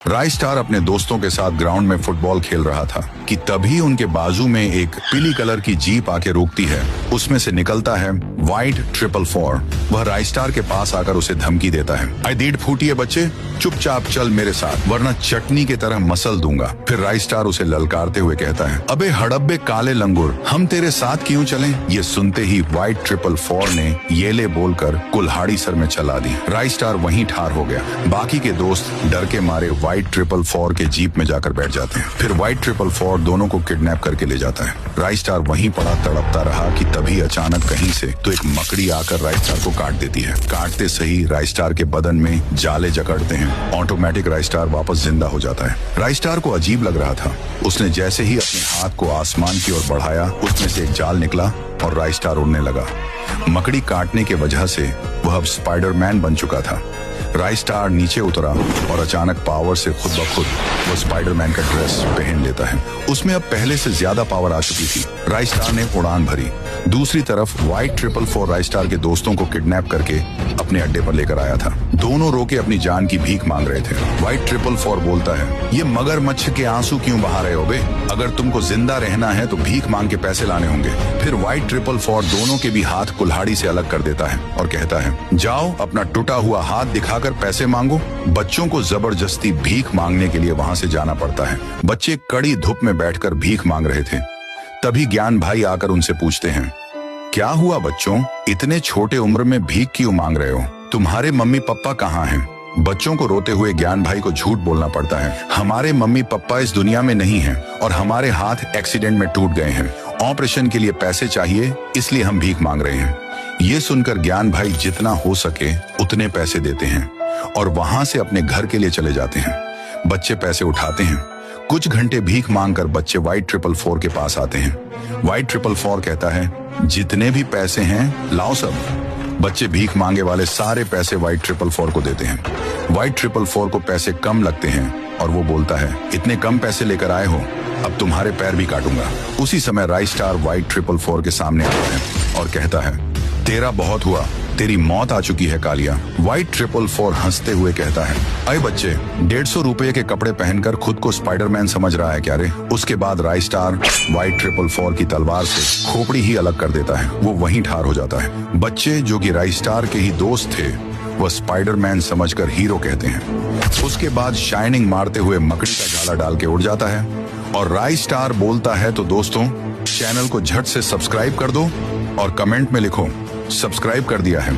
राय star अपने दोस्तों के साथ ग्राउंड में फुटबॉल खेल रहा था कि तभी उनके बाजू में एक पीली कलर की जीप आके रुकती है। उसमें से निकलता है व्हाइट 444। वह राय स्टार के पास आकर उसे धमकी देता है, आई दीड फूटी है बच्चे, चुपचाप चल मेरे साथ वरना चटनी की तरह मसल दूंगा। फिर राय स्टार उसे ललकारते हुए कहता है, अबे हड़ब्बे काले लंगूर, हम तेरे साथ क्यों चलें? ये सुनते ही व्हाइट 444 ने येले बोलकर कुल्हाड़ी सर में चला दी। राय स्टार वहीं ठार हो गया। बाकी के दोस्त डर के मारे व्हाइट 444 के जीप में जाकर बैठ जाते हैं। फिर व्हाइट 444 दोनों को किडनैप करके ले जाता है। राय स्टार वहीं पड़ा तड़पता रहा कि तभी अचानक कहीं से तो एक मकड़ी आकर राय स्टार को काट देती है। काटते सही राय स्टार के बदन में जाले जकड़ते हैं। ऑटोमेटिक राय स्टार वापस जिंदा हो जाता है। राय स्टार को अजीब लग रहा था। उसने जैसे ही अपने हाथ को आसमान की ओर बढ़ाया, उसमें से एक जाल निकला और राय स्टार उड़ने लगा। मकड़ी काटने के वजह से वह अब स्पाइडरमैन बन चुका था। राय स्टार नीचे उतरा और अचानक पावर से खुद ब खुद वो स्पाइडरमैन का ड्रेस पहन लेता है। उसमें अब पहले से ज्यादा पावर आ चुकी थी। राय स्टार ने उड़ान भरी। दूसरी तरफ व्हाइट 444 राय स्टार के दोस्तों को किडनैप करके अपने अड्डे पर लेकर आया था। दोनों रोके अपनी जान की भीख मांग रहे थे। व्हाइट 444 बोलता है, ये मगरमच्छ के आंसू क्यों बहा रहे हो बे? अगर तुमको जिंदा रहना है तो भीख मांग के पैसे लाने होंगे। फिर व्हाइट 444 दोनों के भी हाथ कुल्हाड़ी से अलग कर देता है और कहता है, जाओ अपना टूटा हुआ हाथ दिखाकर पैसे मांगो। बच्चों को जबरदस्ती भीख मांगने के लिए वहां से जाना पड़ता है। बच्चे कड़ी धूप में बैठकर भीख मांग रहे थे। तभी ज्ञान भाई आकर उनसे पूछते हैं, क्या हुआ बच्चों, इतने छोटे उम्र में भीख क्यों मांग रहे हो? तुम्हारे मम्मी पापा कहाँ हैं? बच्चों को रोते हुए ज्ञान भाई को झूठ बोलना पड़ता है। हमारे मम्मी पापा इस दुनिया में नहीं हैं और हमारे हाथ एक्सीडेंट में टूट गए हैं। ऑपरेशन के लिए पैसे चाहिए, इसलिए हम भीख मांग रहे हैं। ये सुनकर ज्ञान भाई जितना हो सके उतने पैसे देते हैं और वहां से अपने घर के लिए चले जाते हैं। बच्चे पैसे उठाते हैं। कुछ घंटे भीख मांगकर बच्चे व्हाइट 444 के पास आते हैं। व्हाइट 444 कहता है, जितने भी पैसे हैं लाओ सब। बच्चे भीख मांगे वाले सारे पैसे व्हाइट 444 को देते हैं। व्हाइट 444 को पैसे कम लगते हैं और वो बोलता है, इतने कम पैसे लेकर आए हो, अब तुम्हारे पैर भी काटूंगा। उसी समय राय स्टार व्हाइट 444 के सामने आता है और कहता है, तेरा बहुत हुआ, तेरी मौत आ चुकी है कालिया। व्हाइट 444 हंसते हुए कहता है, अरे बच्चे, 150 रुपए के कपड़े पहनकर खुद को स्पाइडरमैन समझ रहा है क्या रे? उसके बाद राय स्टार व्हाइट 444 की तलवार से खोपड़ी ही अलग कर देता है। वो वहीं ठार हो जाता है। बच्चे जो कि राय स्टार के ही दोस्त थे, वह स्पाइडरमैन समझकर हीरो कहते हैं। उसके बाद शाइनिंग मारते हुए मकड़ी का जाला डाल के उड़ जाता है और राय स्टार बोलता है, तो दोस्तों चैनल को झट से सब्सक्राइब कर दो और कमेंट में लिखो, सब्सक्राइब कर दिया है।